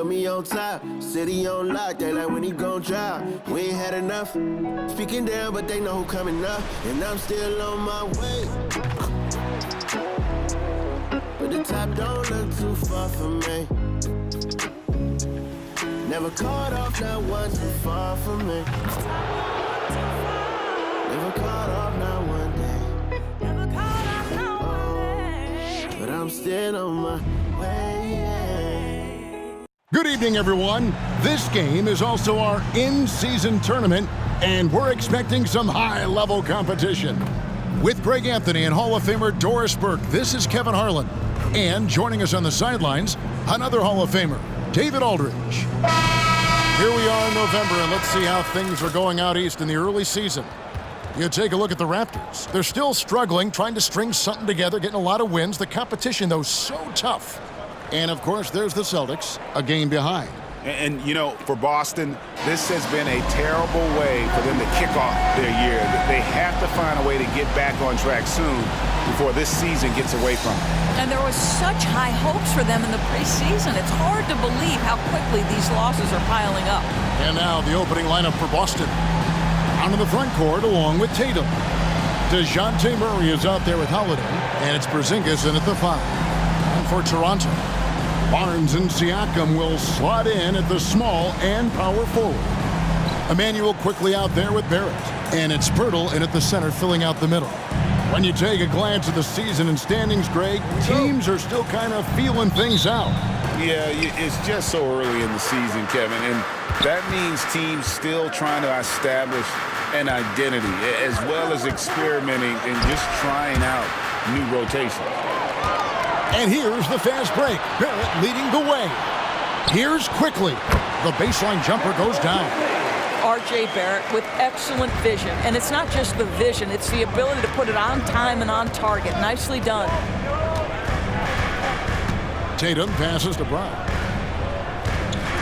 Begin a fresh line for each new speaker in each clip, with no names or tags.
me on top, city on lock, they like when he gon' drop. We ain't had enough, speaking down, but they know who coming up, and I'm still on my way. But the top don't look too far from me. Never caught off, not one too far from me. Never caught off, not one day. Never caught off, not one day. But I'm still on my way.
Good evening, everyone. This game is also our in-season tournament, and we're expecting some high-level competition. With Greg Anthony and Hall of Famer Doris Burke, this is Kevin Harlan. And joining us on the sidelines, another Hall of Famer, David Aldridge. Here we are in November, and let's see how things are going out east in the early season. You take a look at the Raptors. They're still struggling, trying to string something together, getting a lot of wins. The competition, though, so tough. And, of course, there's the Celtics, a game behind.
And, you know, for Boston, this has been a terrible way for them to kick off their year. They have to find a way to get back on track soon before this season gets away from them.
And there was such high hopes for them in the preseason. It's hard to believe how quickly these losses are piling up.
And now the opening lineup for Boston. Out in the front court along with Tatum. DeJounte Murray is out there with Holiday, and it's Porzingis in at the 5. And for Toronto, Barnes and Siakam will slot in at the small and power forward. Emmanuel quickly out there with Barrett, and it's Pirtle in at the center filling out the middle. When you take a glance at the season and standings, Greg, teams are still kind of feeling things out.
Yeah, it's just so early in the season, Kevin, and that means teams still trying to establish an identity as well as experimenting and just trying out new rotations.
And here's the fast break. Barrett leading the way. Here's quickly. The baseline jumper goes down.
R.J. Barrett with excellent vision. And it's not just the vision, it's the ability to put it on time and on target. Nicely done.
Tatum passes to Brown.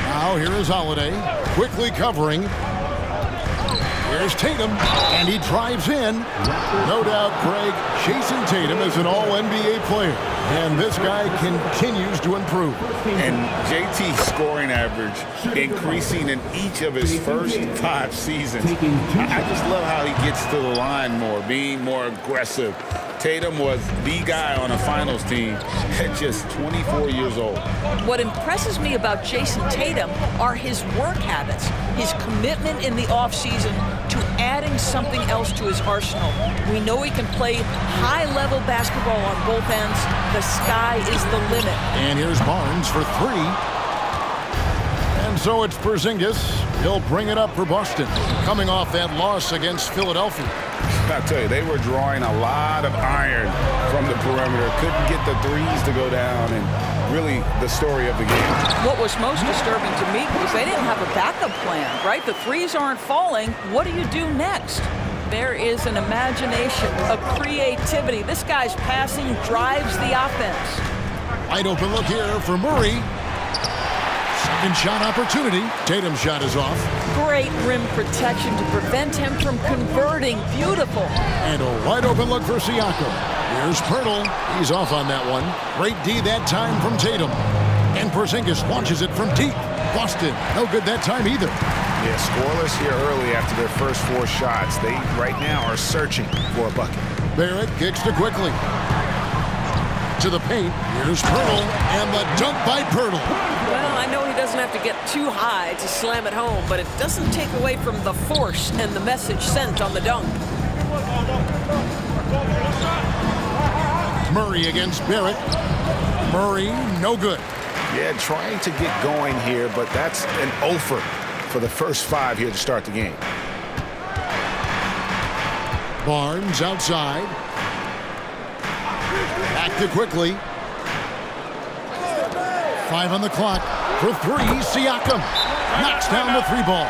Now here is Holiday, quickly covering. Here's Tatum, and he drives in. No doubt, Greg, Jason Tatum is an all-NBA player, and this guy continues to improve.
And JT's scoring average increasing in each of his first 5 seasons. I just love how he gets to the line more, being more aggressive. Tatum was the guy on a finals team at just 24 years old.
What impresses me about Jason Tatum are his work habits, his commitment in the offseason to adding something else to his arsenal. We know he can play high-level basketball on both ends. The sky is the limit.
And here's Barnes for 3. And so it's Porzingis. He'll bring it up for Boston, coming off that loss against Philadelphia.
I tell you, they were drawing a lot of iron from the perimeter. Couldn't get the threes to go down, and really the story of the game.
What was most disturbing to me was they didn't have a backup plan, right? The threes aren't falling. What do you do next? There is an imagination, a creativity. This guy's passing drives the offense.
Wide open look here for Murray. Second shot opportunity. Tatum's shot is off.
Great rim protection to prevent him from converting. Beautiful.
And a wide open look for Siakam. Here's Pirtle. He's off on that one. Great D that time from Tatum. And Porzingis launches it from deep. Boston, no good that time either.
Yeah, scoreless here early after their first 4 shots. They right now are searching for a bucket.
Barrett kicks to quickly. To the paint. Here's Pirtle. And the dunk by Pirtle.
Well, I know he doesn't have to get too high to slam it home, but it doesn't take away from the force and the message sent on the dunk.
Murray against Barrett. Murray, no good.
Yeah, trying to get going here, but that's an offer for the first 5 here to start the game.
Barnes outside. Back to quickly. 5 on the clock. For 3, Siakam knocks down the 3 ball.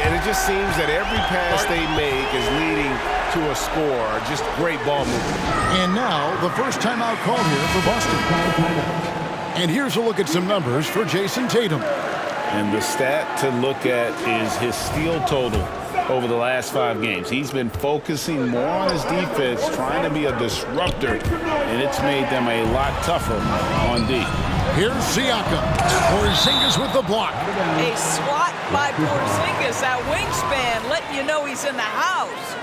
And it just seems that every pass they make is leading to a score. Just great ball movement.
And now the first timeout called here for Boston. And here's a look at some numbers for Jason Tatum.
And the stat to look at is his steal total over the last 5 games. He's been focusing more on his defense, trying to be a disruptor, and it's made them a lot tougher on D.
Here's Siakam. Porzingis with the block.
A swat by Porzingis. That wingspan letting you know he's in the house.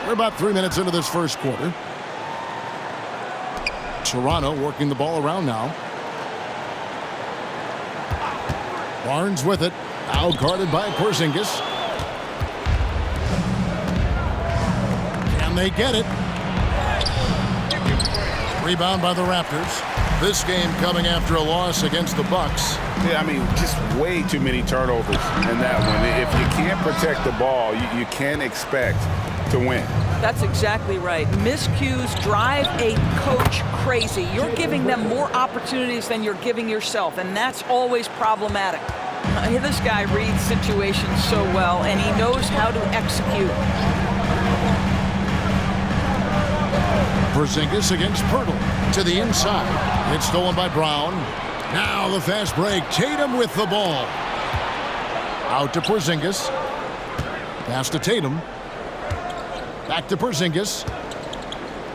We're about 3 minutes into this first quarter. Toronto working the ball around now. Barnes with it. Now guarded by Porzingis. Can they get it? Rebound by the Raptors. This game coming after a loss against the Bucks.
Yeah, I mean, just way too many turnovers in that one. If you can't protect the ball, you can't expect to win.
That's exactly right. Miscues drive a coach crazy. You're giving them more opportunities than you're giving yourself, and that's always problematic. This guy reads situations so well, and he knows how to execute.
Porzingis against Pirtle to the inside. It's stolen by Brown. Now the fast break. Tatum with the ball. Out to Porzingis. Pass to Tatum. Back to Porzingis.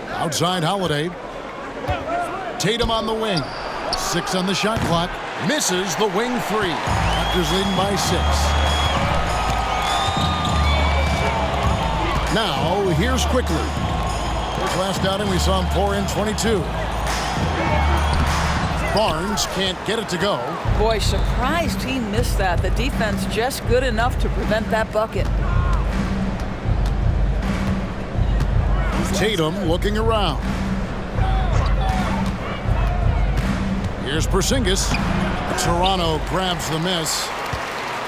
Outside Holiday. Tatum on the wing. 6 on the shot clock. Misses the wing 3. Raptors leading by 6. Now here's Quickly. His last outing we saw him pour in 22. Barnes can't get it to go.
Boy, surprised he missed that. The defense just good enough to prevent that bucket.
Tatum looking around. Here's Porzingis. Toronto grabs the miss.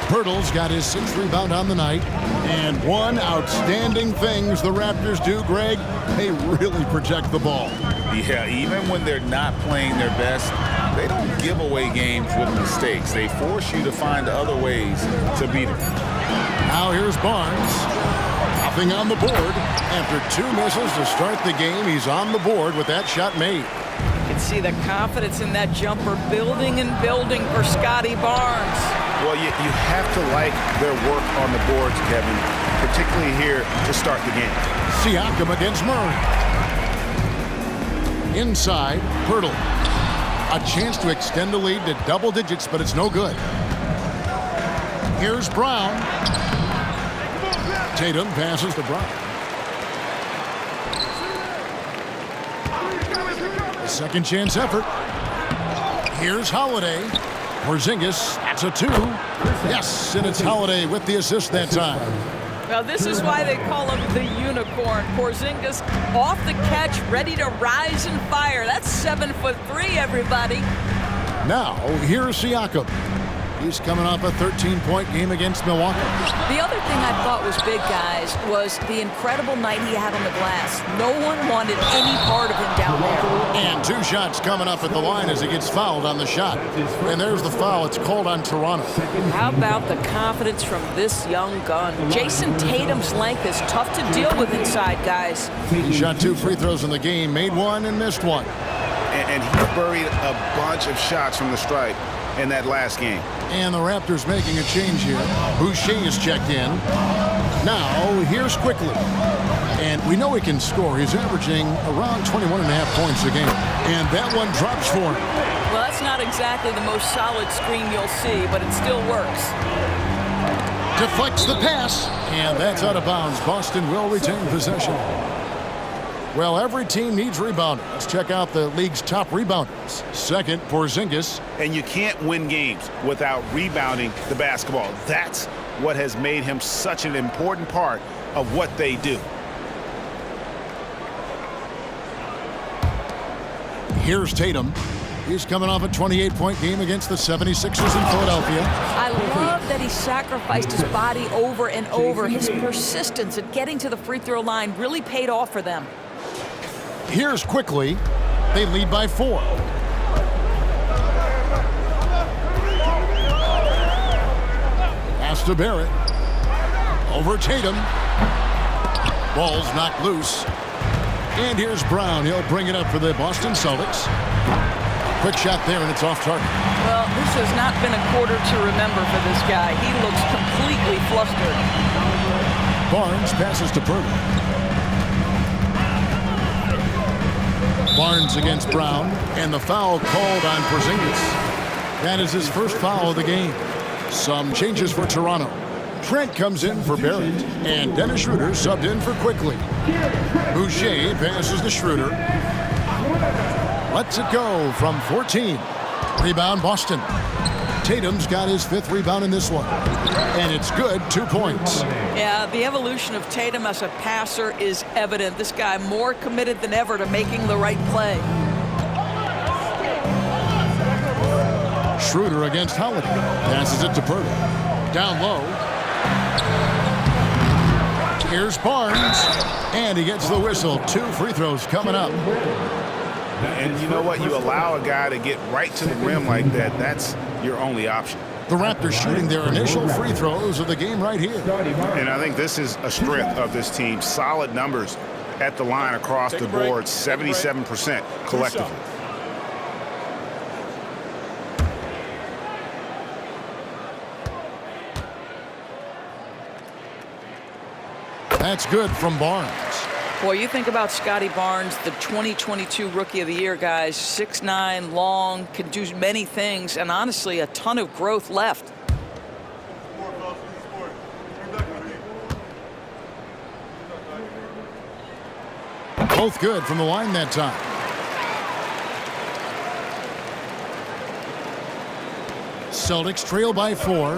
Pirtle's got his 6th rebound on the night. And one outstanding things the Raptors do, Greg, they really protect the ball.
Yeah, even when they're not playing their best, they don't give away games with mistakes. They force you to find other ways to beat them.
Now here's Barnes. Nothing on the board. After 2 misses to start the game, he's on the board with that shot made.
You can see the confidence in that jumper building and building for Scotty Barnes.
Well, you have to like their work on the boards, Kevin, particularly here to start the game.
Siakam against Murray. Inside, Pirtle. A chance to extend the lead to double digits, but it's no good. Here's Brown. Tatum passes to Brown. Second chance effort. Here's Holiday. Porzingis, that's a 2. Yes, and it's Holiday with the assist that time.
Well, this is why they call him the unicorn. Porzingis off the catch, ready to rise and fire. That's 7'3", everybody.
Now, here's Siakam. He's coming off a 13-point game against Milwaukee.
The other thing I thought was big, guys, was the incredible night he had on the glass. No one wanted any part of him down there.
And 2 shots coming up at the line as he gets fouled on the shot. And there's the foul. It's called on Toronto.
How about the confidence from this young gun? Jason Tatum's length is tough to deal with inside, guys.
He shot 2 free throws in the game, made 1 and missed 1.
And he buried a bunch of shots from the stripe in that last game.
And the Raptors making a change here. Boucher is checked in. Now, here's Quickly. And we know he can score. He's averaging around 21.5 points a game. And that one drops for him.
Well, that's not exactly the most solid screen you'll see, but it still works.
Deflects the pass. And that's out of bounds. Boston will retain possession. Well, every team needs rebounding. Let's check out the league's top rebounders. Second, Porzingis.
And you can't win games without rebounding the basketball. That's what has made him such an important part of what they do.
Here's Tatum. He's coming off a 28-point game against the 76ers in Philadelphia.
I love that he sacrificed his body over and over. His persistence at getting to the free throw line really paid off for them.
Here's Quickly. They lead by 4. Pass to Barrett. Over Tatum. Ball's knocked loose. And here's Brown. He'll bring it up for the Boston Celtics. Quick shot there, and it's off target.
Well, this has not been a quarter to remember for this guy. He looks completely flustered.
Barnes passes to Pirtle. Barnes against Brown, and the foul called on Porzingis. That is his first foul of the game. Some changes for Toronto. Trent comes in for Barrett, and Dennis Schroeder subbed in for Quickly. Boucher passes to Schroeder. Lets it go from 14. Rebound Boston. Tatum's got his 5th rebound in this one. And it's good, 2 points.
Yeah, the evolution of Tatum as a passer is evident. This guy more committed than ever to making the right play.
Schroeder against Holiday. Passes it to Purdy. Down low. Here's Barnes. And he gets the whistle. 2 free throws coming up.
And you know what? You allow a guy to get right to the rim like that. That's your only option.
The Raptors shooting their initial free throws of the game right here.
And I think this is a strength of this team. Solid numbers at the line across the board. 77% collectively.
That's good from Barnes.
Boy, you think about Scotty Barnes, the 2022 Rookie of the Year, guys. 6'9", long, can do many things, and honestly, a ton of growth left.
Both good from the line that time. Celtics trail by 4.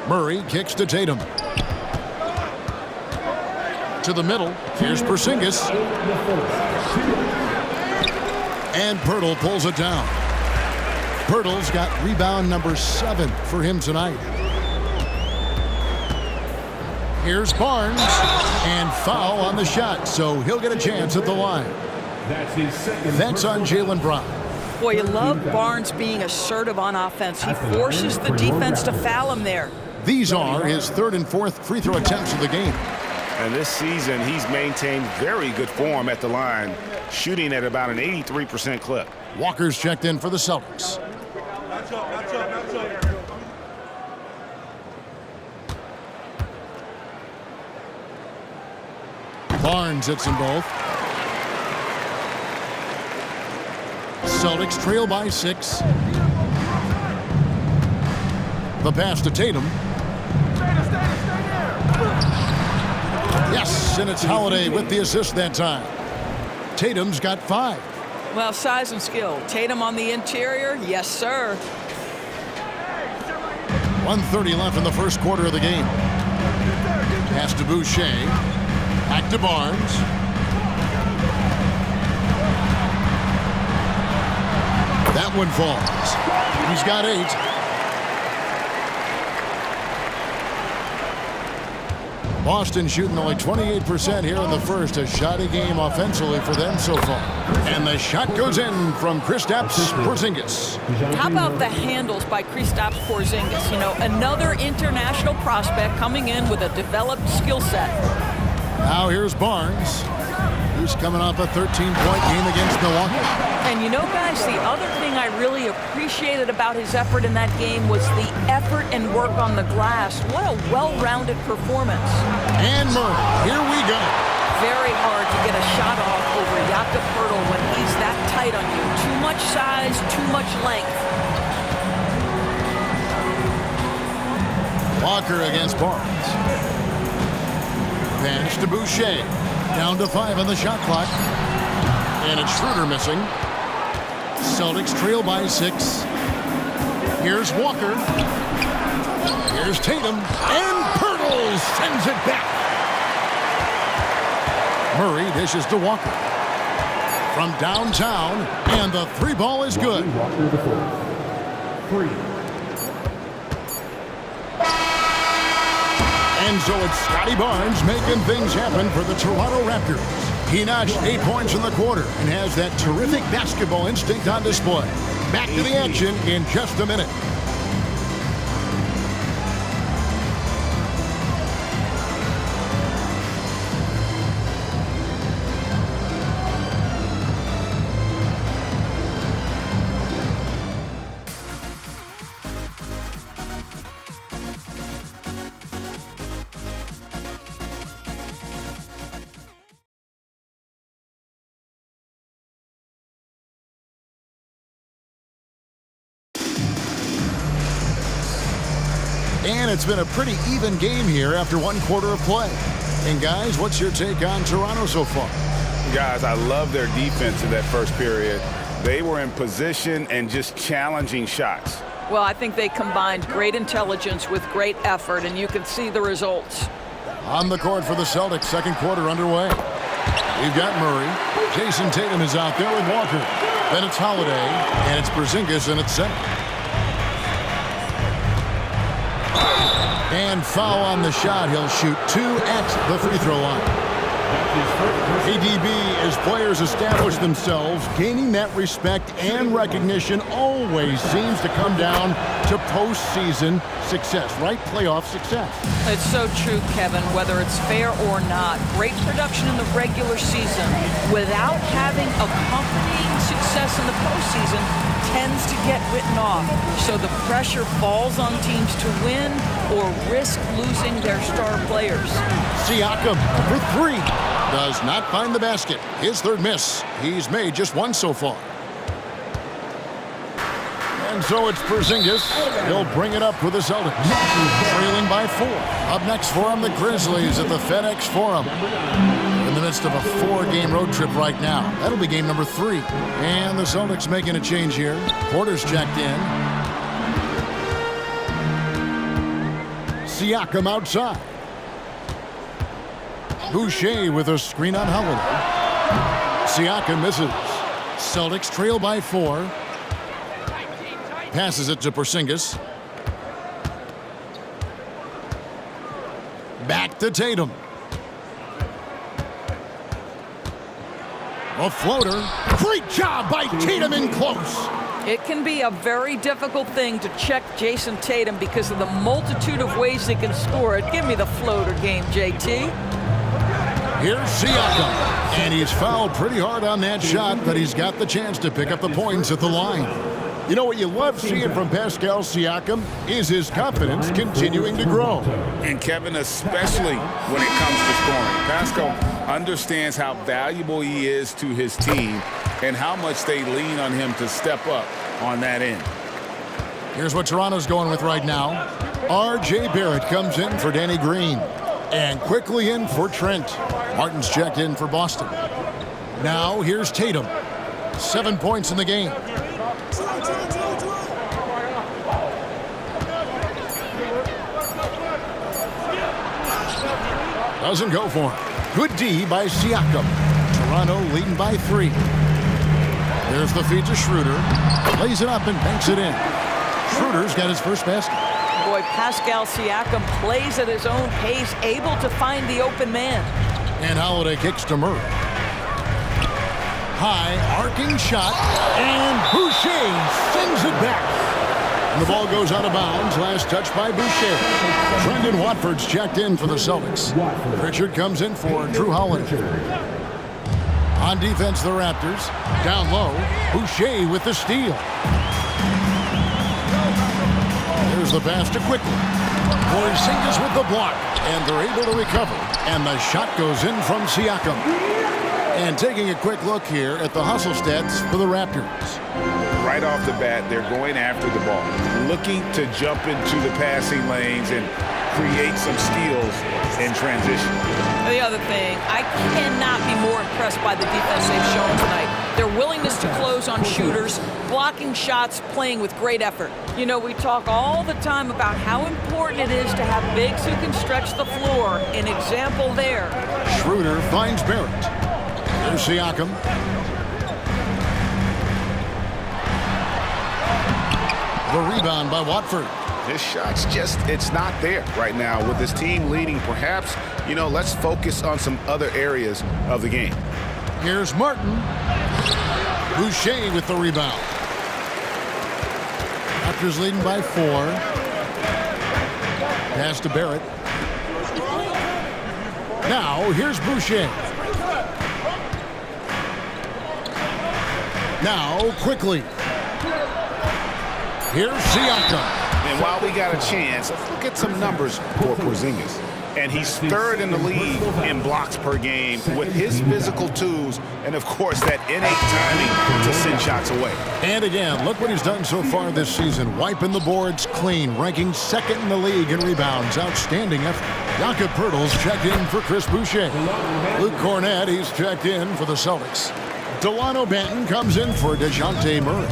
Murray kicks to Tatum. To the middle. Here's Porzingis. And Pirtle pulls it down. Pirtle's got rebound number 7 for him tonight. Here's Barnes. And foul on the shot, so he'll get a chance at the line. That's on Jaylen Brown.
Boy, you love Barnes being assertive on offense. He forces the defense to foul him there.
These are his 3rd and 4th free throw attempts of the game.
And this season, he's maintained very good form at the line, shooting at about an 83% clip.
Walker's checked in for the Celtics. Barnes hits them both. Celtics trail by 6. The pass to Tatum. Yes, and it's Holiday with the assist that time. Tatum's got 5.
Well, size and skill. Tatum on the interior, yes, sir.
1:30 left in the first quarter of the game. Pass to Boucher. Back to Barnes. That one falls. He's got 8. Boston shooting only 28% here in the first. A shoddy game offensively for them so far. And the shot goes in from Kristaps Porzingis.
How about the handles by Kristaps Porzingis? You know, another international prospect coming in with a developed skill set.
Now here's Barnes. He's coming off a 13-point game against Milwaukee.
And you know, guys, the other thing I really appreciated about his effort in that game was the effort and work on the glass. What a well-rounded performance.
And Murray, here we go.
Very hard to get a shot off over Jakob Pirtle when he's that tight on you. Too much size, too much length.
Walker against Barnes. Pass to Boucher. Down to 5 on the shot clock. And it's Schroeder missing. Celtics trail by 6. Here's Walker. Here's Tatum. And Pirtle sends it back. Murray dishes to Walker. From downtown. And the 3 ball is good. And so it's Scotty Barnes making things happen for the Toronto Raptors. He notched 8 points in the quarter and has that terrific basketball instinct on display. Back to the action in just a minute. it's been a pretty even game here after one quarter of play. And guys, what's your take on Toronto so far?
Guys, I love their defense in that first period. They were in position and just challenging shots.
Well, I think they combined great intelligence with great effort, and you can see the results.
On the court for the Celtics, second quarter underway. We've got Murray. Jason Tatum is out there with Walker. Then it's Holiday, and it's Porzingis in at center. And foul on the shot. He'll shoot 2 at the free throw line. ADB, as players establish themselves, gaining that respect and recognition always seems to come down to postseason success, right? Playoff success.
It's so true, Kevin, whether it's fair or not. Great production in the regular season without having accompanying success in the postseason tends to get written off. So the pressure falls on teams to win or risk losing their star players.
Siakam for 3. Does not find the basket. His third miss. He's made just one so far. And so it's Porzingis. He'll bring it up for the Celtics. Trailing by 4. Up next for him, the Grizzlies at the FedEx Forum. In the midst of a 4-game road trip right now. That'll be game number 3. And the Celtics making a change here. Porter's checked in. Siakam outside. Boucher with a screen on Holiday. Siakam misses. Celtics trail by 4. Passes it to Porzingis. Back to Tatum. A floater. Great job by Tatum in close.
It can be a very difficult thing to check Jason Tatum because of the multitude of ways they can score it. Give me the floater game, JT.
Here's Siakam, and he's fouled pretty hard on that shot, but he's got the chance to pick up the points at the line. You know what you love seeing from Pascal Siakam is his confidence continuing to grow.
And Kevin, especially when it comes to scoring. Pascal understands how valuable he is to his team and how much they lean on him to step up on that end.
Here's what Toronto's going with right now. R.J. Barrett comes in for Danny Green. And quickly in for Trent. Martin's checked in for Boston. Now here's Tatum. 7 points in the game. Doesn't go for him. Good D by Siakam. Toronto leading by 3. There's the feed to Schroeder. Lays it up and banks it in. Schroeder's got his first basket.
Boy, Pascal Siakam plays at his own pace, able to find the open man.
And Holiday kicks to Murray. High, arcing shot, and Boucher sends it back. And the ball goes out of bounds. Last touch by Boucher. Brendan Watford's checked in for the Celtics. Pritchard comes in for Drew Holiday. On defense, the Raptors. Down low, Boucher with the steal. There's the pass to Quickly. Porzingis with the block, and they're able to recover. And the shot goes in from Siakam. And taking a quick look here at the hustle stats for the Raptors.
Right off the bat, they're going after the ball, looking to jump into the passing lanes and create some steals in transition.
The other thing, I cannot be more impressed by the defense they've shown tonight. Their willingness to close on shooters, blocking shots, playing with great effort. You know, we talk all the time about how important it is to have bigs who can stretch the floor. An example there.
Schroeder finds Barrett. There's Siakam. The rebound by Watford.
His shot's just, it's not there right now. With his team leading, perhaps, you know, let's focus on some other areas of the game.
Here's Martin. Boucher with the rebound. Raptors leading by 4. Pass to Barrett. Now, here's Boucher. Now, Quickly. Here's Siakam.
And while we got a chance, let's look at some numbers for Porzingis. and he's third in the league in blocks per game with his physical tools and, of course, that innate timing to send shots away.
And again, look what he's done so far this season. Wiping the boards clean, ranking second in the league in rebounds. Outstanding effort. Jakob Poeltl's checked in for Chris Boucher. Luke Cornett, he's checked in for the Celtics. Delano Banton comes in for DeJounte Murray.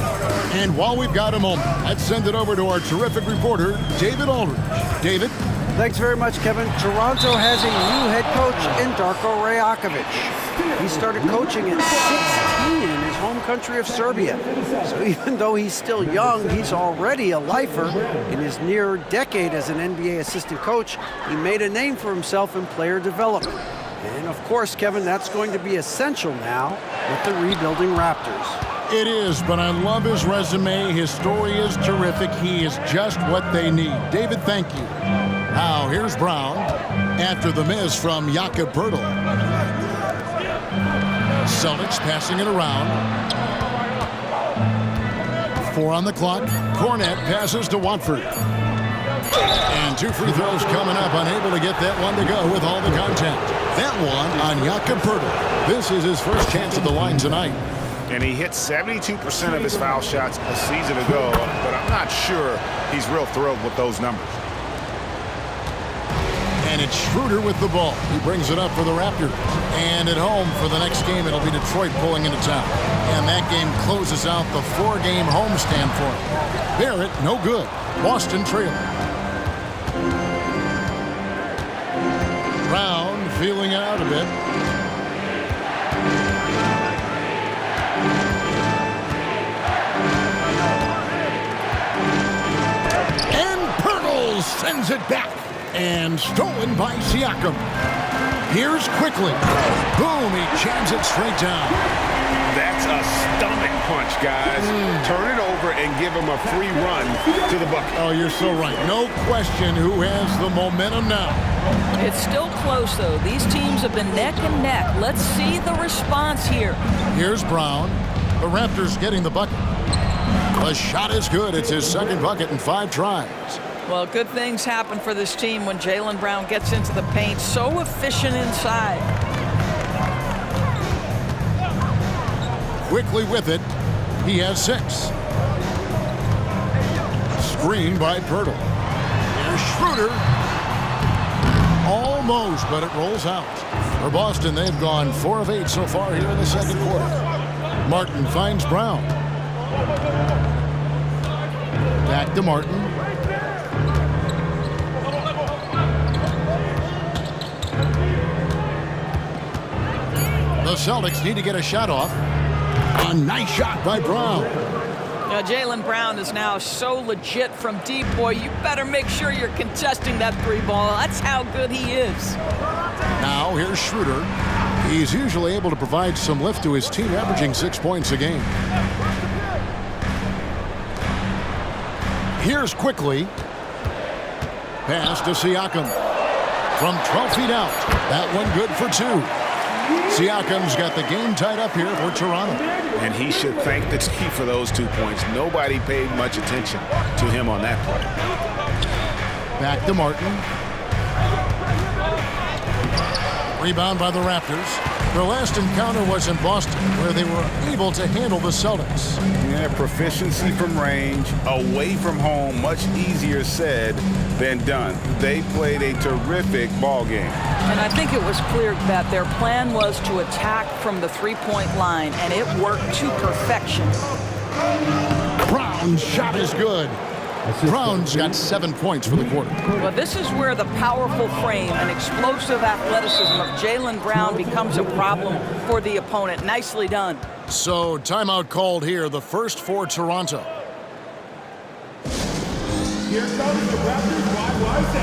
And while we've got a moment, let's send it over to our terrific reporter, David Aldridge. David?
Thanks very much, Kevin. Toronto has a new head coach in Darko Rajakovic. He started coaching at 16 in his home country of Serbia. So even though he's still young, he's already a lifer. In his near decade as an NBA assistant coach, he made a name for himself in player development. And of course, Kevin, that's going to be essential now with the rebuilding Raptors.
It is, but I love his resume. His story is terrific. He is just what they need. David, thank you. Now, here's Brown after the miss from Jakob Poeltl. Celtics passing it around. 4 on the clock. Cornett passes to Watford. And 2 free throws coming up, unable to get that one to go with all the contact. That one on Jakob Poeltl. This is his first chance at the line tonight.
And he hit 72% of his foul shots a season ago, but I'm not sure he's real thrilled with those numbers.
And it's Schroeder with the ball. He brings it up for the Raptors. And at home for the next game, it'll be Detroit pulling into town. And that game closes out the 4-game homestand for him. Barrett, no good. Boston trailing. Brown feeling it out a bit. And Poeltl sends it back. And stolen by Siakam. Here's quickly. Boom, he jams it straight down.
That's a stomach punch, guys. Turn it over and give him a free run to the bucket.
Oh, you're so right. No question who has the momentum now.
It's still close, though. These teams have been neck and neck. Let's see the response here.
Here's Brown. The Raptors getting the bucket. The shot is good. It's his second bucket in 5 tries.
Well, good things happen for this team when Jaylen Brown gets into the paint. So efficient inside.
Quickly with it. He has 6. Screen by Poeltl. Here's Schroeder. Almost, but it rolls out. For Boston, they've gone 4 of 8 so far here in the second quarter. Martin finds Brown. Back to Martin. The Celtics need to get a shot off. A nice shot by Brown.
Now, Jaylen Brown is now so legit from deep. Boy, you better make sure you're contesting that 3-ball. That's how good he is.
Now, here's Schroeder. He's usually able to provide some lift to his team, averaging 6 points a game. Here's quickly. Pass to Siakam. From 12 feet out. That one good for 2. Siakam's got the game tied up here for Toronto.
And he should thank the team for those 2 points. Nobody paid much attention to him on that play.
Back to Martin. Rebound by the Raptors. Their last encounter was in Boston, where they were able to handle the Celtics.
Yeah, proficiency from range, away from home, much easier said than done. They played a terrific ball game.
And I think it was clear that their plan was to attack from the 3-point line, and it worked to perfection.
Brown's shot is good. Brown's got 7 points for the quarter.
Well, this is where the powerful frame and explosive athleticism of Jaylen Brown becomes a problem for the opponent. Nicely done.
So, timeout called here, the first for Toronto.
Here comes the Raptors YYZ,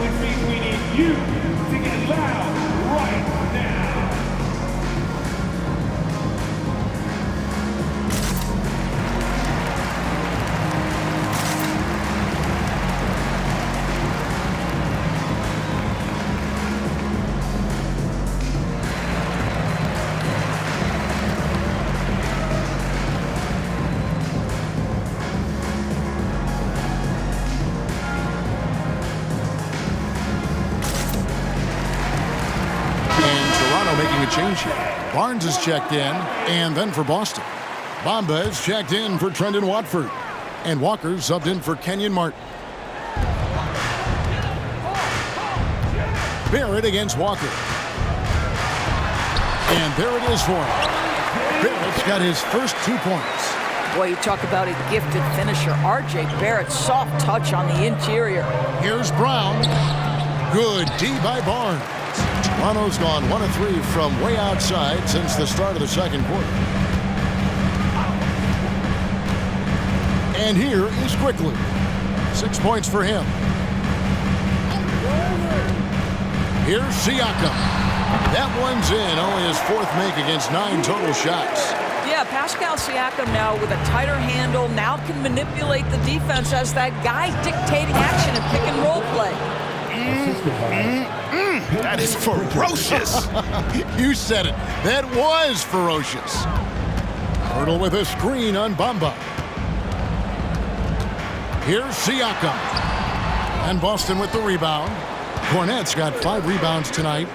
which means we need you to get loud right now.
a change here. Barnes is checked in, and then for Boston. Bamba is checked in for Trendon Watford. And Walker subbed in for Kenyon Martin. Barrett against Walker. And there it is for him. Barrett's got his first 2 points.
Boy, you talk about a gifted finisher. R.J. Barrett, soft touch on the interior.
Here's Brown. Good D by Barnes. Toronto's gone 1 of 3 from way outside since the start of the second quarter. And here is Quickly. 6 points for him. Here's Siakam. That one's in. Only his 4th make against 9 total shots.
Yeah, Pascal Siakam now with a tighter handle now can manipulate the defense as that guy dictating action and pick and roll play.
That is ferocious.
You said it. That was ferocious. Hurdle with a screen on Bamba. Here's Siakam. And Boston with the rebound. Cornette's got 5 rebounds tonight.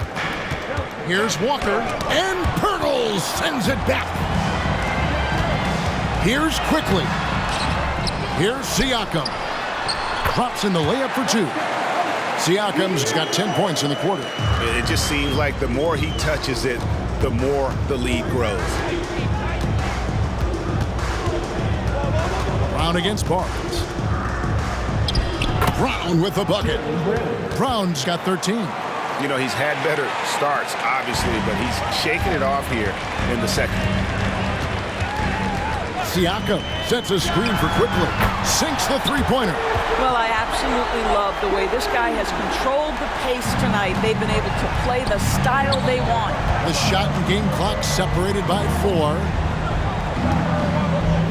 Here's Walker. And Pirtle sends it back. Here's Quickly. Here's Siakam. Drops in the layup for 2. Siakam's got 10 points in the quarter.
It just seems like the more he touches it, the more the lead grows.
Brown against Barnes. Brown with the bucket. Brown's got 13.
You know, he's had better starts, obviously, but he's shaking it off here in the second.
Siakam sets a screen for Quickly. Sinks the three-pointer.
Well, I absolutely love the way this guy has controlled the pace tonight. They've been able to play the style they want.
The shot and game clock separated by 4.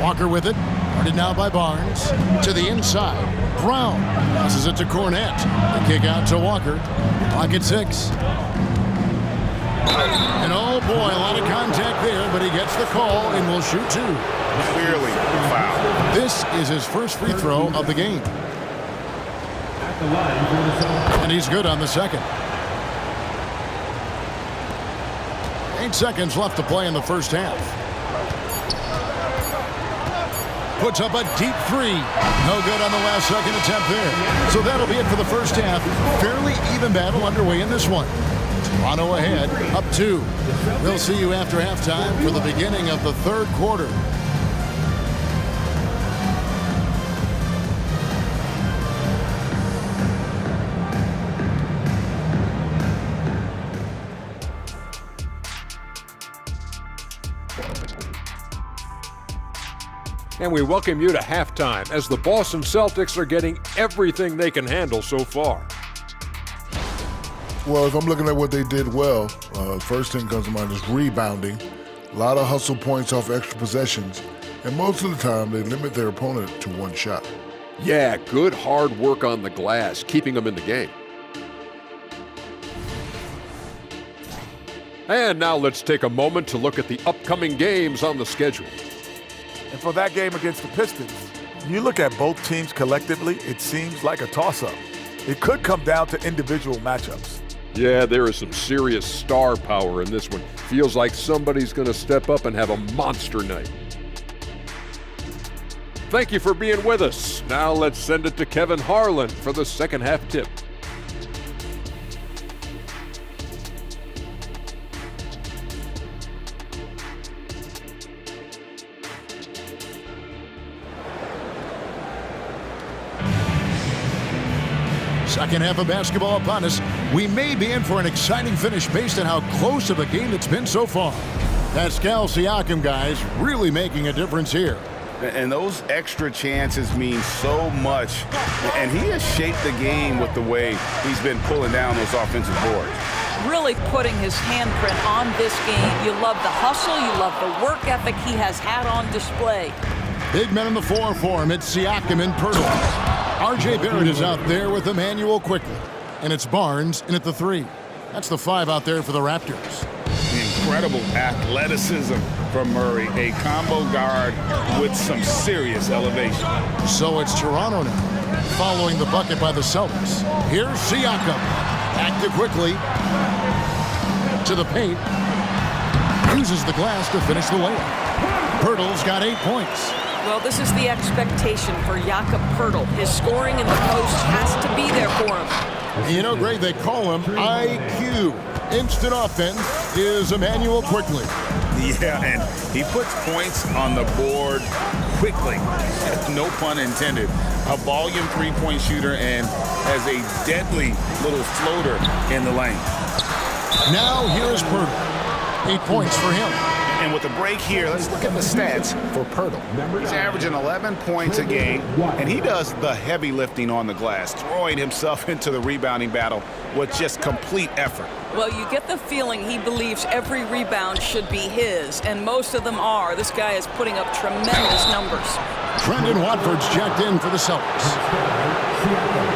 Walker with it. Guarded now by Barnes. To the inside. Brown passes it to Cornette. The kick out to Walker. Clock at 6. And oh boy, a lot of contact there, but he gets the call and will shoot 2.
Clearly a foul.
This is his first free throw of the game. And he's good on the second. 8 seconds left to play in the first half. Puts up a deep 3. No good on the last second attempt there. So that'll be it for the first half. Fairly even battle underway in this one. Toronto ahead, up 2. We'll see you after halftime for the beginning of the third quarter.
And we welcome you to halftime as the Boston Celtics are getting everything they can handle so far.
Well, if I'm looking at what they did well, first thing comes to mind is rebounding. A lot of hustle points off extra possessions. And most of the time, they limit their opponent to 1 shot.
Yeah, good hard work on the glass, keeping them in the game. And now let's take a moment to look at the upcoming games on the schedule.
And for that game against the Pistons, you look at both teams collectively, it seems like a toss-up. It could come down to individual matchups.
Yeah, there is some serious star power in this one. Feels like somebody's going to step up and have a monster night. Thank you for being with us. Now let's send it to Kevin Harlan for the second half tip.
Second half of basketball upon us. We may be in for an exciting finish based on how close of a game it's been so far. Pascal Siakam, guys, really making a difference here.
And those extra chances mean so much. And he has shaped the game with the way he's been pulling down those offensive boards.
Really putting his handprint on this game. You love the hustle. You love the work ethic he has had on display.
Big men on the floor for him. It's Siakam and Pirtle. R.J. Barrett is out there with Emmanuel Quickly. And it's Barnes in at the 3. That's the 5 out there for the Raptors.
Incredible athleticism from Murray. A combo guard with some serious elevation.
So it's Toronto now, following the bucket by the Celtics. Here's Siakam. Back to Quickly. To the paint. Uses the glass to finish the layup. Pirtle's got 8 points.
Well, this is the expectation for Jakob Pirtle. His scoring in the post has to be there for him.
You know, Greg, they call him IQ. Instant offense is Emmanuel Quickly.
Yeah, and he puts points on the board quickly. No pun intended. A volume three-point shooter and has a deadly little floater in the lane.
Now here's Pirtle. 8 points for him.
And with the break here, let's look at the stats for Pirtle. He's averaging 11 points a game, and he does the heavy lifting on the glass, throwing himself into the rebounding battle with just complete effort.
Well, you get the feeling he believes every rebound should be his, and most of them are. This guy is putting up tremendous numbers.
Trendon Watford's checked in for the Celtics.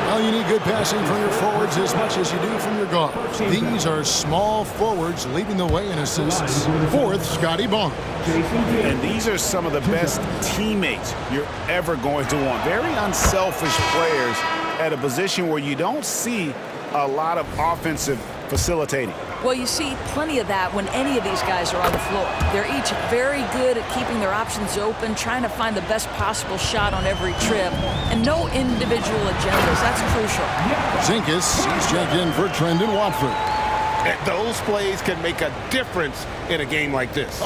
Well, you need good passing from your forwards as much as you do from your guards. These are small forwards leading the way in assists. Fourth, Scotty Barnes.
And these are some of the best teammates you're ever going to want. Very unselfish players at a position where you don't see a lot of offensive facilitating.
Well, you see plenty of that when any of these guys are on the floor. They're each very good at keeping their options open, trying to find the best possible shot on every trip, and no individual agendas. That's crucial.
Zinkus, he's checked in for Trendon Watford.
Those plays can make a difference in a game like this.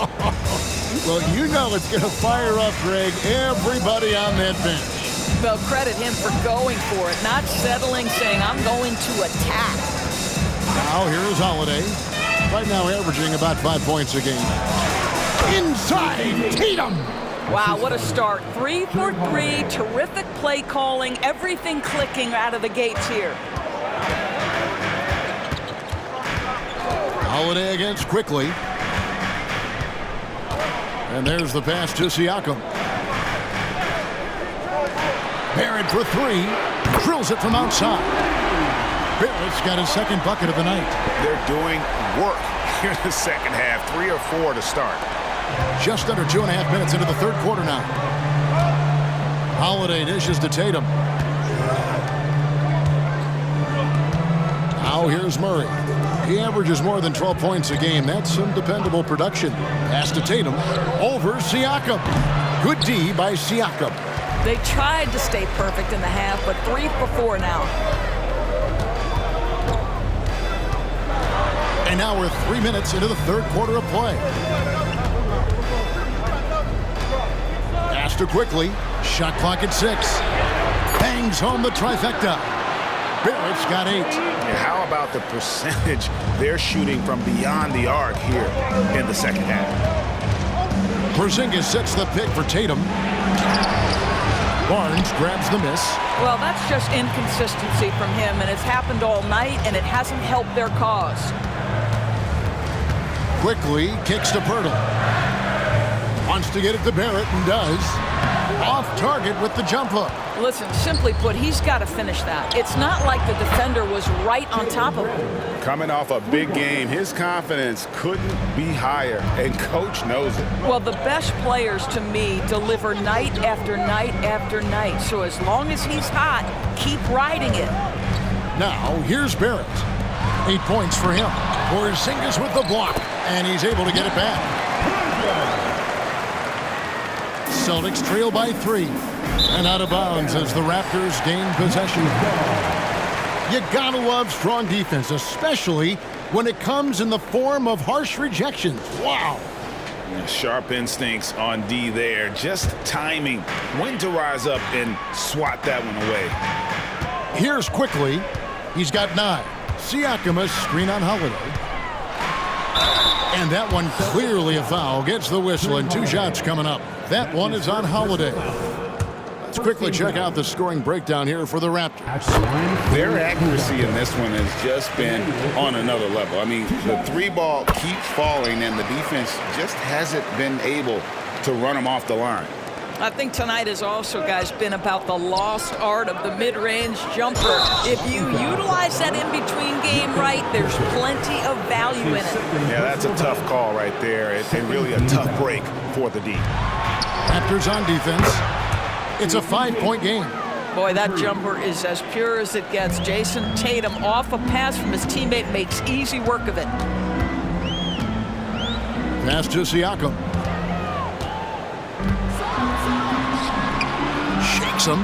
Well, you know it's going to fire up, Greg, everybody on that bench.
Well, credit him for going for it, not settling, saying, I'm going to attack.
Now here's Holiday. Right now averaging about 5 points a game. Inside, Tatum.
Wow, what a start. 3 for 3, terrific play calling, everything clicking out of the gates here.
Holiday against Quickly. And there's the pass to Siakam. Barrett for 3. Drills it from outside. Barrett's got his second bucket of the night.
They're doing work here in the second half. 3 or 4 to start.
Just under 2.5 minutes into the third quarter now. Holiday dishes to Tatum. Now here's Murray. He averages more than 12 points a game. That's some dependable production. Pass to Tatum. Over Siakam. Good D by Siakam.
They tried to stay perfect in the half, but 3 for 4 now.
And now we're 3 minutes into the third quarter of play. Pass to Quickly. Shot clock at 6. Bangs home the trifecta. Barrett's got 8.
And how about the percentage they're shooting from beyond the arc here in the second half?
Porzingis sets the pick for Tatum. Barnes grabs the miss.
Well, that's just inconsistency from him, and it's happened all night, and it hasn't helped their cause.
Quickly kicks to Pirtle. Wants to get it to Barrett and does. Off target with the jump hook.
Listen, simply put, he's got to finish that. It's not like the defender was right on top of him.
Coming off a big game, his confidence couldn't be higher, and coach knows it.
Well, the best players to me deliver night after night after night. So as long as he's hot, keep riding it.
Now, here's Barrett. 8 points for him. Porzingis with the block, and he's able to get it back. Celtics trail by 3. And out of bounds as the Raptors gain possession. You gotta love strong defense, especially when it comes in the form of harsh rejections. Wow.
Sharp instincts on D there. Just timing when to rise up and swat that one away.
Here's Quickly. He's got 9. Siakam a screen on Holiday. And that one clearly a foul. Gets the whistle and 2 shots coming up. That one is on Holiday. Let's quickly check out the scoring breakdown here for the Raptors.
Their accuracy in this one has just been on another level. I mean, the 3 ball keeps falling, and the defense just hasn't been able to run them off the line.
I think tonight has also, guys, been about the lost art of the mid-range jumper. If you utilize that in-between game right, there's plenty of value in it.
Yeah, that's a tough call right there, and really a tough break for the D.
Raptors on defense. It's a 5-point game.
Boy, that jumper is as pure as it gets. Jason Tatum off a pass from his teammate makes easy work of it.
Pass to Siakam. Shakes him.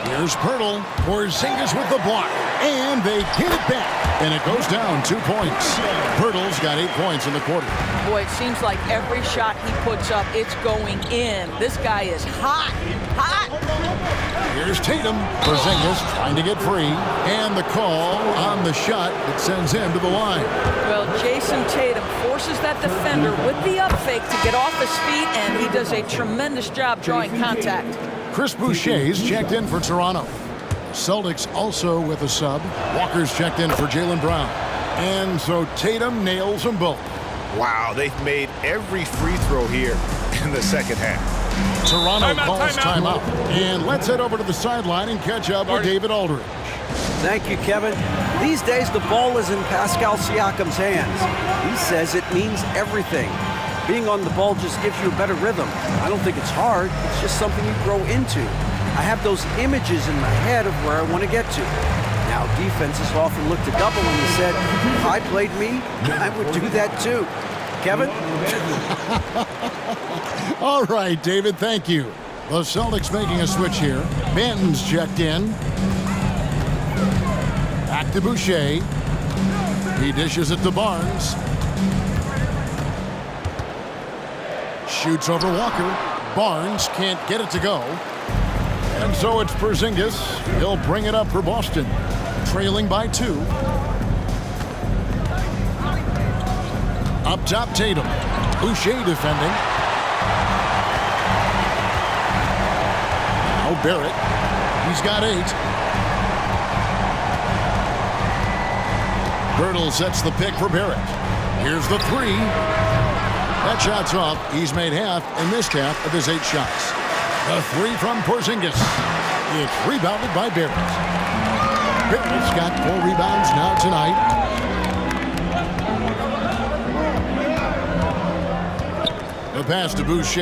Here's Pirtle. Porzingis with the block. And they get it back. And it goes down 2 points. Pirtle's got 8 points in the quarter.
Boy, it seems like every shot he puts up, it's going in. This guy is hot. Hot.
Here's Tatum. Porzingis trying to get free. And the call on the shot that sends him to the line.
Well, Jason Tatum forces that defender with the up fake to get off his feet, and he does a tremendous job drawing contact.
Chris Boucher's checked in for Toronto. Celtics also with a sub. Walker's checked in for Jaylen Brown. And so Tatum nails them both.
Wow, they've made every free throw here in the second half.
Toronto calls timeout. And let's head over to the sideline and catch up with David Aldridge.
Thank you, Kevin. These days, the ball is in Pascal Siakam's hands. He says it means everything. Being on the ball just gives you a better rhythm. I don't think it's hard. It's just something you grow into. I have those images in my head of where I want to get to. Now, defenses often look to double, and he said, if I played me, I would do that too. Kevin?
All right, David, thank you. The Celtics making a switch here. Banton's checked in. Back to Boucher. He dishes it to Barnes. Shoots over Walker. Barnes can't get it to go. And so it's Porzingis. He'll bring it up for Boston. Trailing by 2. Up top, Tatum. Boucher defending. Now Barrett. He's got 8. Pirtle sets the pick for Barrett. Here's the 3. That shot's off. He's made half and missed half of his 8 shots. The 3 from Porzingis. It's rebounded by Barrett. Barrett's got 4 rebounds now tonight. The pass to Boucher.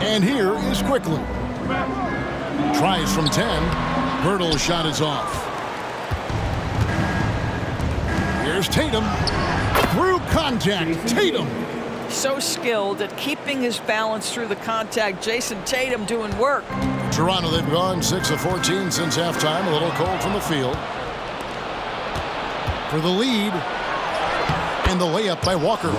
And here is Quickly. Tries from 10. Pirtle's shot is off. Here's Tatum. Through contact. Tatum.
So skilled at keeping his balance through the contact. Jason Tatum doing work.
Toronto, they've gone 6 of 14 since halftime. A little cold from the field. For the lead. And the layup by Walker.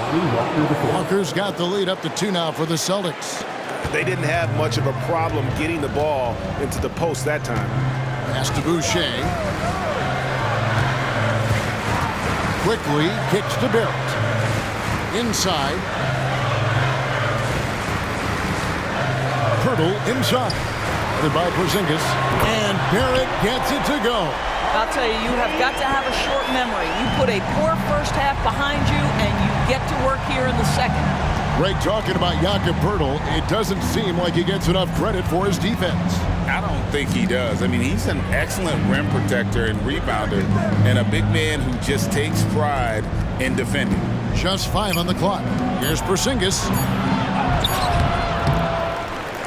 Walker's got the lead up to 2 now for the Celtics.
They didn't have much of a problem getting the ball into the post that time.
Pass to Boucher. Quickly kicks to Barrett. Inside. Pirtle inside. Headed by Porzingis. And Barrett gets it to go.
I'll tell you, you have got to have a short memory. You put a poor first half behind you, and you get to work here in the second.
Greg, talking about Jakob Pirtle, it doesn't seem like he gets enough credit for his defense.
I don't think he does. I mean, he's an excellent rim protector and rebounder, and a big man who just takes pride in defending.
Just 5 on the clock. Here's Porzingis.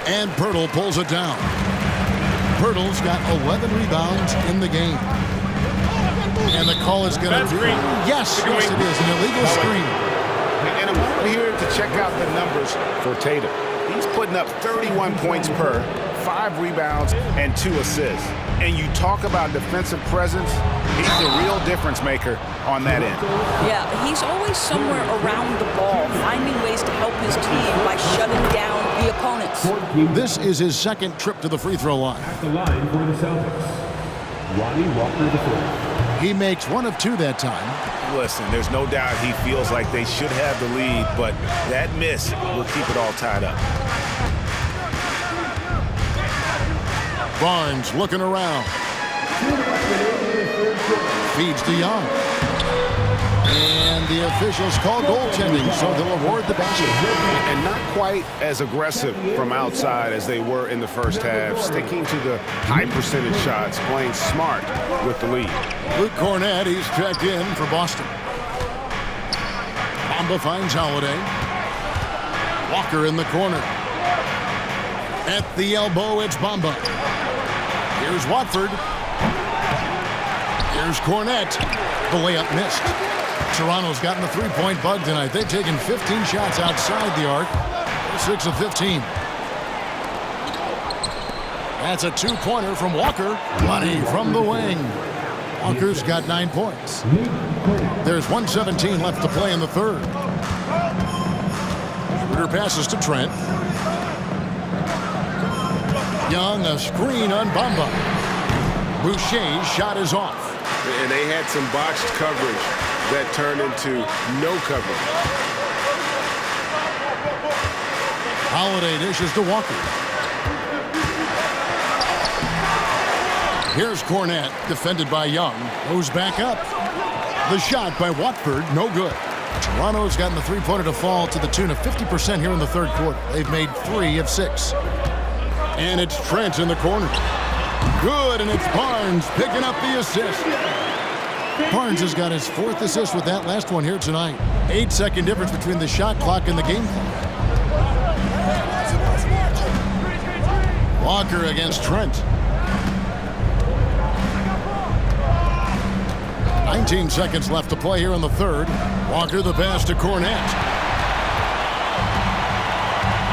And Pirtle pulls it down. Pirtle's got 11 rebounds in the game. And the call is going to be... Yes, it is. An illegal screen.
And a moment here to check out the numbers for Tatum. He's putting up 31 points per, 5 rebounds, and 2 assists. And you talk about defensive presence, he's the real difference maker on that end.
Yeah, he's always somewhere around the ball, finding ways to help his team by shutting down the opponents.
This is his second trip to the free throw line.
At the line for the Celtics, Lonnie Walker IV.
He makes 1 of 2 that time.
Listen, there's no doubt he feels like they should have the lead, but that miss will keep it all tied up.
Barnes looking around. Feeds to Young. And the officials call goaltending, so they'll award the basket.
And not quite as aggressive from outside as they were in the first half, sticking to the high percentage shots, playing smart with the lead.
Luke Cornett, he's checked in for Boston. Bamba finds Holiday. Walker in the corner. At the elbow, it's Bamba. Here's Watford. Here's Cornett. The layup missed. Toronto's gotten the three-point bug tonight. They've taken 15 shots outside the arc. 6 of 15. That's a two-pointer from Walker. Money from the wing. Walker's got 9 points. There's 1:17 left to play in the third. Schroeder passes to Trent. Young, a screen on Bamba. Boucher's shot is off.
And they had some botched coverage that turned into no coverage.
Holiday dishes to Walker. Here's Cornette, defended by Young. Goes back up. The shot by Watford, no good. Toronto's gotten the three-pointer to fall to the tune of 50% here in the third quarter. They've made 3 of 6. And it's Trent in the corner. Good, and it's Barnes picking up the assist. Barnes has got his 4th assist with that last one here tonight. 8-second difference between the shot clock and the game clock. Walker against Trent. 19 seconds left to play here in the third. Walker the pass to Cornette.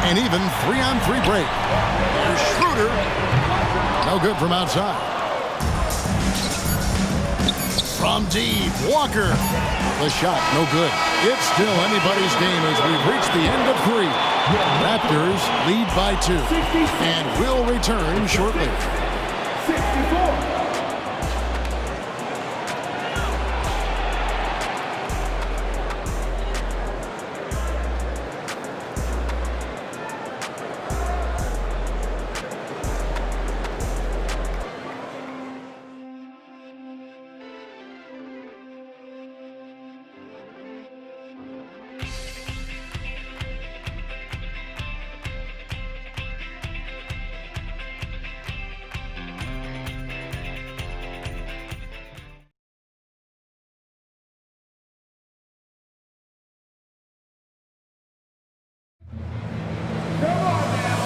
And even 3-on-3 break. There's Schroeder. No good from outside. From deep, Walker. The shot, no good. It's still anybody's game as we've reached the end of 3. Raptors lead by 2 and will return shortly.
64.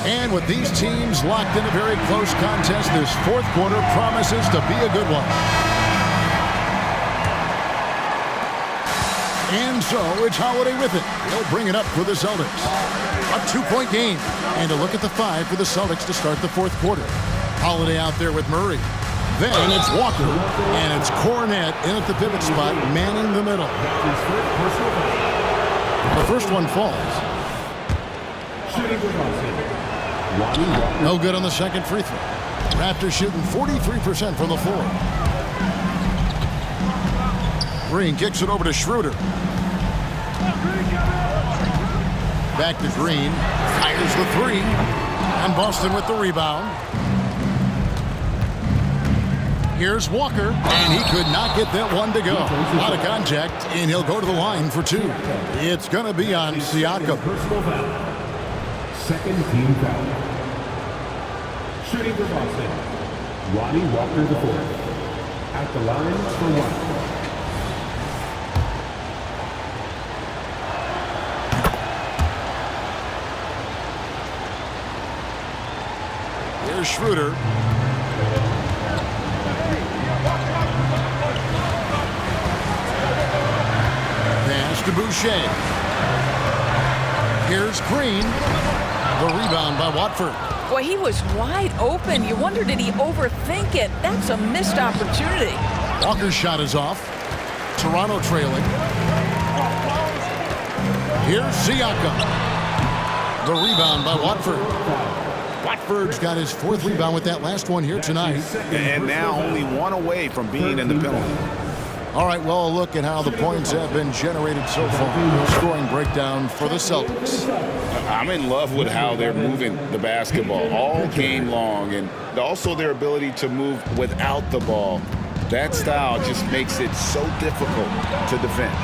And with these teams locked in a very close contest, this fourth quarter promises to be a good one. And so it's Holiday with it. He'll bring it up for the Celtics. A 2-point game. And a look at the 5 for the Celtics to start the fourth quarter. Holiday out there with Murray. Then it's Walker. And it's Cornette in at the pivot spot, manning the middle. The first one falls. No good on the second free throw. Raptors shooting 43% from the floor. Green kicks it over to Schroeder. Back to Green. Fires the 3. And Boston with the rebound. Here's Walker. And he could not get that one to go. Out of contact. And he'll go to the line for 2. It's going to be on Siakam.
Second team foul. Shooting for Boston, Lonnie Walker IV. At the line for
1. Here's Schroeder. Pass to Boucher. Here's Green. The rebound by Watford.
Boy, he was wide open. You wonder, did he overthink it? That's a missed opportunity.
Walker's shot is off. Toronto trailing. Here's Siakam. The rebound by Watford. Watford's got his 4th rebound with that last one here tonight.
And now only 1 away from being in the penalty.
All right, well, a look at how the points have been generated so far. Scoring breakdown for the Celtics.
I'm in love with how they're moving the basketball all game long, and also their ability to move without the ball. That style just makes it so difficult to defend.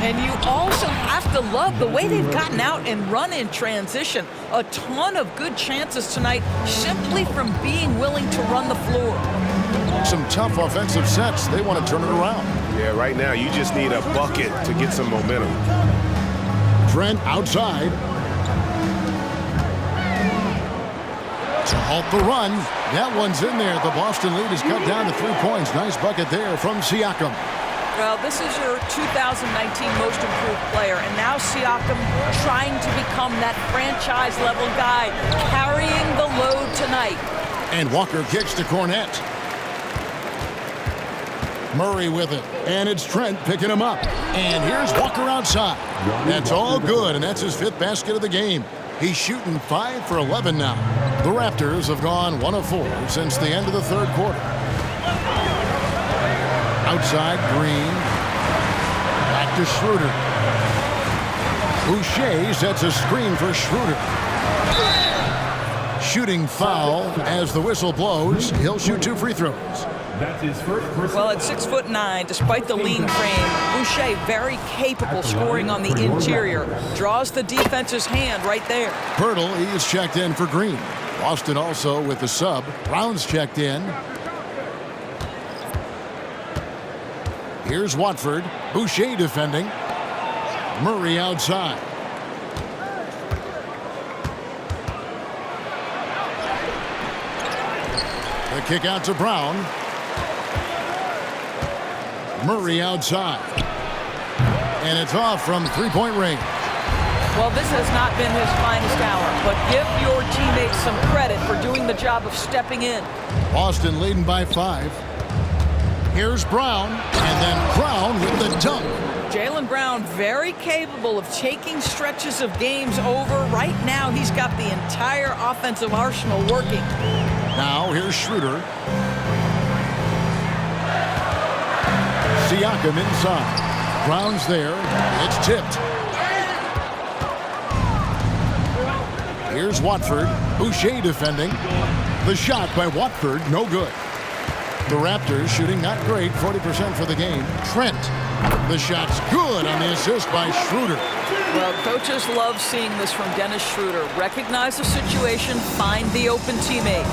And you also have to love the way they've gotten out and run in transition. A ton of good chances tonight simply from being willing to run the floor.
Some tough offensive sets. They want to turn it around.
Yeah, right now you just need a bucket to get some momentum.
Trent outside. To halt the run. That one's in there. The Boston lead is cut down to 3 points. Nice bucket there from Siakam.
Well, this is your 2019 most improved player, and now Siakam trying to become that franchise-level guy, carrying the load tonight.
And Walker kicks to Cornette. Murray with it, and it's Trent picking him up. And here's Walker outside. That's all good, and that's his 5th basket of the game. He's shooting 5 for 11 now. The Raptors have gone 1 of 4 since the end of the 3rd quarter. Outside, Green. Back to Schroeder. Boucher sets a screen for Schroeder. Shooting foul as the whistle blows. He'll shoot 2 free throws.
That's his first personal.
Well, at 6'9", despite the lean frame, Boucher very capable scoring on the interior. Draws the defense's hand right there.
Pirtle, he is checked in for Green. Boston also with the sub. Brown's checked in. Here's Watford. Boucher defending. Murray outside. The kick out to Brown. Murray outside. And it's off from 3-point range.
Well, this has not been his finest hour, but give your teammates some credit for doing the job of stepping in.
Boston leading by 5. Here's Brown, and then Brown with the dunk.
Jaylen Brown very capable of taking stretches of games over. Right now, he's got the entire offensive arsenal working.
Now, here's Schroeder. Siakam inside. Brown's there. It's tipped. Here's Watford. Boucher defending. The shot by Watford, no good. The Raptors shooting not great, 40% for the game. Trent. The shot's good on the assist by Schroeder.
Well, coaches love seeing this from Dennis Schroeder. Recognize the situation, find the open teammate.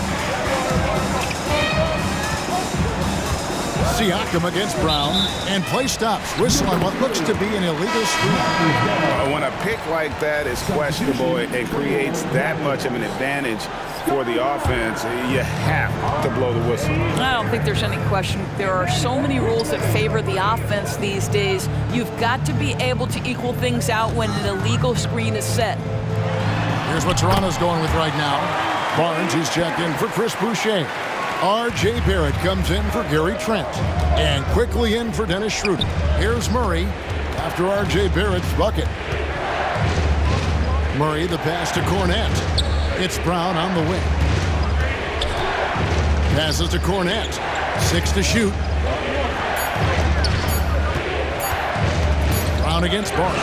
Siakam against Brown, and play stops. Whistle on what looks to be an illegal screen.
When a pick like that is questionable, it creates that much of an advantage for the offense. You have to blow the whistle.
I don't think there's any question. There are so many rules that favor the offense these days. You've got to be able to equal things out when an illegal screen is set.
Here's what Toronto's going with right now. Barnes, he's checked in for Chris Boucher. R.J. Barrett comes in for Gary Trent. And quickly in for Dennis Schroeder. Here's Murray after R.J. Barrett's bucket. Murray, the pass to Cornette. It's Brown on the wing. Passes to Cornette. 6 to shoot. Brown against Barnes.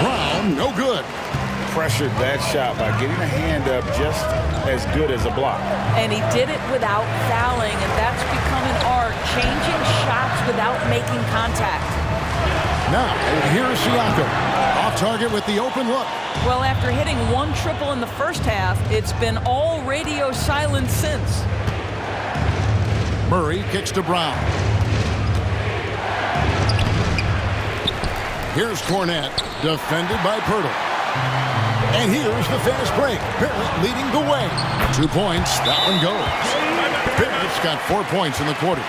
Brown, no good.
Pressured that shot by getting a hand up just as good as a block.
And he did it without fouling, and that's become an art, changing shots without making contact.
Now, here's Siakam. Off target with the open look.
Well, after hitting 1 triple in the first half, it's been all radio silence since.
Murray kicks to Brown. Here's Cornette, defended by Pirtle. And here's the fast break. Barrett leading the way. 2 points. That one goes. Barrett's got 4 points in the quarter.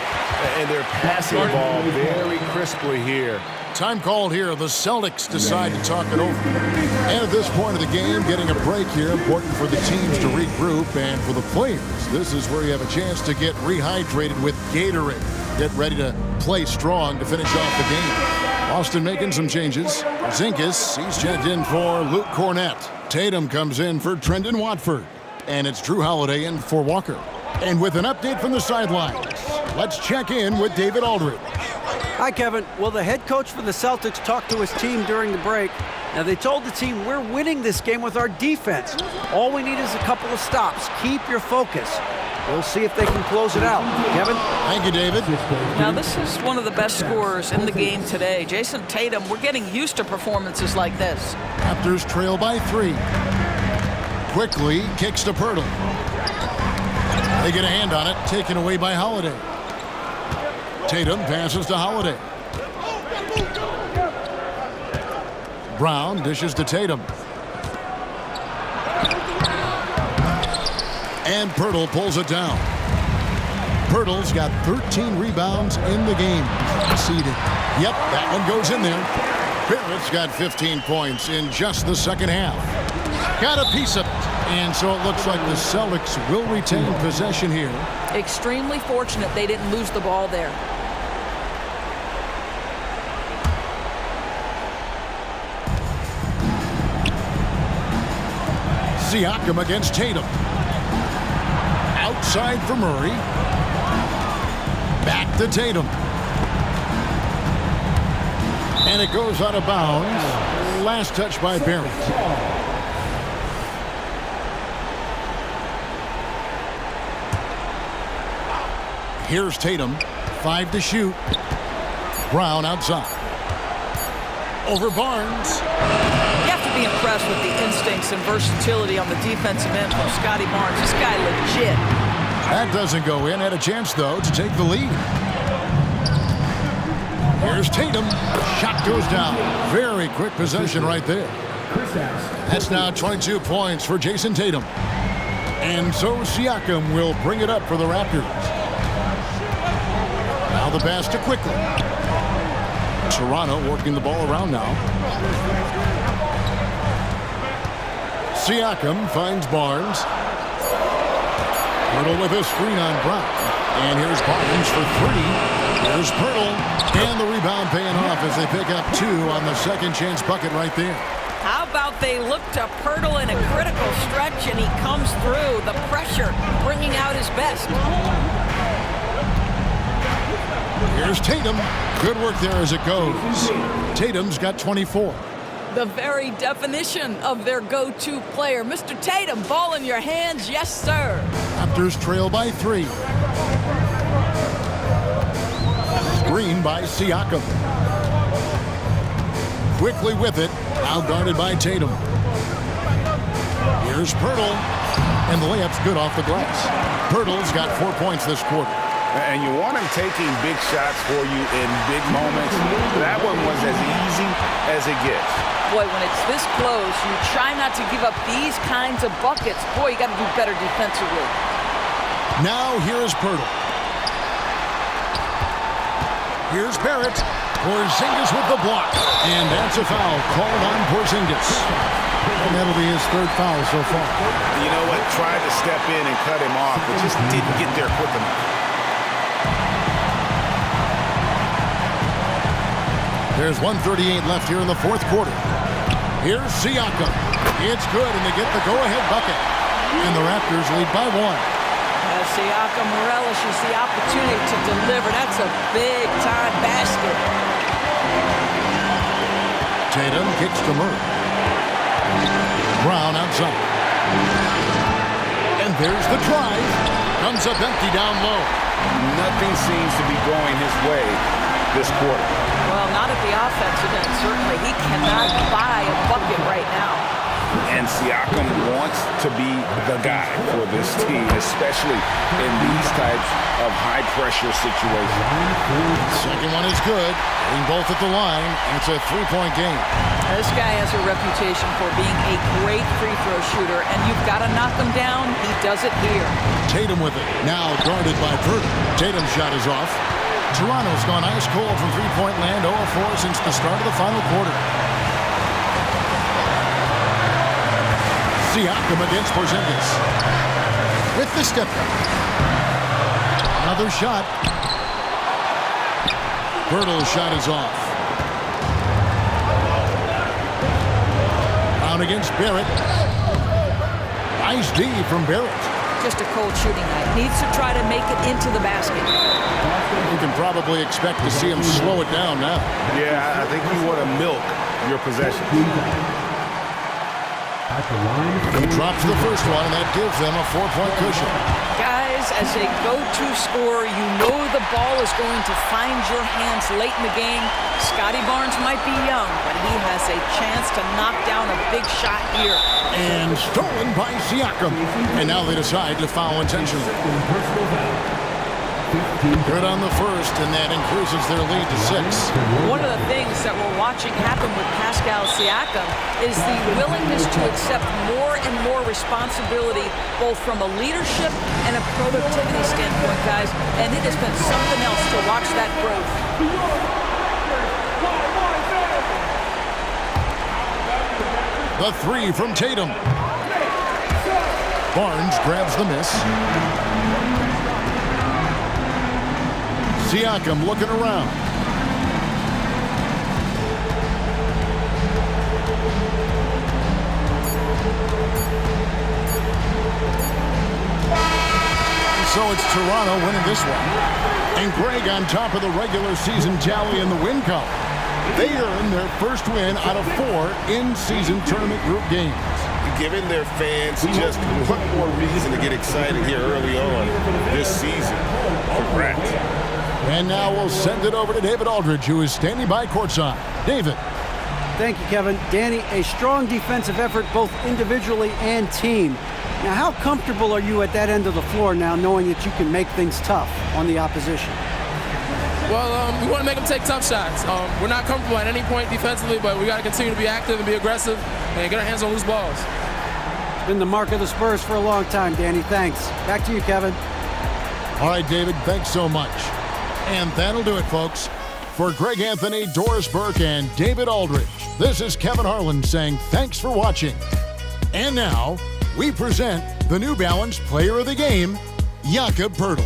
And they're passing the ball very crisply here.
Time called here. The Celtics decide to talk it over. And at this point of the game, getting a break here, important for the teams to regroup. And for the players, this is where you have a chance to get rehydrated with Gatorade. Get ready to play strong to finish off the game. Boston making some changes. Zinkus, he's checked in for Luke Cornette. Tatum comes in for Trendon Watford. And it's Drew Holiday in for Walker. And with an update from the sidelines, let's check in with David Aldridge.
Hi, Kevin. Well, the head coach for the Celtics talked to his team during the break. Now, they told the team, we're winning this game with our defense. All we need is a couple of stops. Keep your focus. We'll see if they can close it out. Kevin?
Thank you, David.
Now, this is one of the best scorers in the game today. Jason Tatum, we're getting used to performances like this.
Raptors trail by 3. Quickly kicks to Pirtle. They get a hand on it, taken away by Holiday. Tatum passes to Holiday. Brown dishes to Tatum. And Pirtle pulls it down. Pirtle's got 13 rebounds in the game. Conceded. Yep, that one goes in there. Barrett's got 15 points in just the second half. Got a piece of it. And so it looks like the Celtics will retain possession here.
Extremely fortunate they didn't lose the ball there.
Siakam against Tatum. Outside for Murray. Back to Tatum. And it goes out of bounds. Last touch by Barrett. Here's Tatum. 5 to shoot. Brown outside. Over Barnes.
You have to be impressed with the instincts and versatility on the defensive end from Scotty Barnes. This guy legit.
That doesn't go in. Had a chance, though, to take the lead. Here's Tatum. Shot goes down. Very quick possession right there. That's now 22 points for Jason Tatum. And so Siakam will bring it up for the Raptors. Now the pass to Quickly. Toronto working the ball around now. Siakam finds Barnes. Pirtle with a screen on Brown. And here's Barnes for 3. There's Pirtle. And the rebound paying off as they pick up 2 on the second chance bucket right there.
How about they look to Pirtle in a critical stretch and he comes through. The pressure bringing out his best.
Here's Tatum. Good work there as it goes. Tatum's got 24.
The very definition of their go-to player. Mr. Tatum, ball in your hands. Yes, sir.
Raptors trail by 3. Screen by Siakam. Quickly with it. Now guarded by Tatum. Here's Pirtle. And the layup's good off the glass. Pirtle's got 4 points this quarter.
And you want him taking big shots for you in big moments. That one was as easy as it gets.
Boy, when it's this close, you try not to give up these kinds of buckets. Boy, you got to do better defensively.
Now here's Pirtle. Here's Barrett. Porzingis with the block. And that's a foul called on Porzingis. And that'll be his 3rd foul so far.
You know what? Tried to step in and cut him off, but just didn't get there quick enough.
There's 1:38 left here in the 4th quarter. Here's Siakam. It's good, and they get the go-ahead bucket. And the Raptors lead by 1.
Siakam relishes the opportunity to deliver. That's a big-time basket.
Tatum kicks to Murray. Brown outside. And there's the drive. Comes up empty down low.
Nothing seems to be going his way this quarter.
Well, not at the offensive end, certainly. He cannot buy a bucket right now.
And Siakam wants to be the guy for this team, especially in these types of high-pressure situations.
Second one is good. Getting both at the line, and it's a 3-point game.
This guy has a reputation for being a great free-throw shooter, and you've got to knock him down. He does it here.
Tatum with it. Now guarded by Pirtle. Tatum's shot is off. Toronto's gone ice cold from three-point land, 0-4 since the start of the final quarter. Siakam against Porzingis. With the step back. Another shot. Pirtle's shot is off. Brown against Barrett. Nice D from Barrett.
Just a cold shooting night. Needs to try to make it into the basket.
You can probably expect to see him slow it down now.
Yeah, I think you want to milk your possession.
He drops the first one, and that gives them a 4-point cushion.
Guys, as a go-to scorer, you know the ball is going to find your hands late in the game. Scotty Barnes might be young, but he has a chance to knock down a big shot here.
And stolen by Siakam. And now they decide to foul intentionally. Good on the first, and that increases their lead to 6.
One of the things that we're watching happen with Pascal Siakam is the willingness to accept more and more responsibility, both from a leadership and a productivity standpoint, guys, and it has been something else to watch that growth.
The three from Tatum. Barnes grabs the miss. Siakam looking around. So it's Toronto winning this one. And Greg on top of the regular season tally in the win column. They earned their first win out of 4 in-season tournament group games.
Giving their fans just one more reason to get excited here early on this season. Congrats.
And now we'll send it over to David Aldridge, who is standing by courtside. David.
Thank you, Kevin. Danny, a strong defensive effort both individually and team. Now, how comfortable are you at that end of the floor now, knowing that you can make things tough on the opposition?
Well, we want to make them take tough shots. We're not comfortable at any point defensively, but we got to continue to be active and be aggressive and get our hands on loose balls.
It's been the mark of the Spurs for a long time, Danny. Thanks. Back to you, Kevin.
All right, David, thanks so much. And that'll do it, folks. For Greg Anthony, Doris Burke, and David Aldridge, this is Kevin Harlan saying thanks for watching. And now, we present the New Balance Player of the Game, Jakob Poeltl.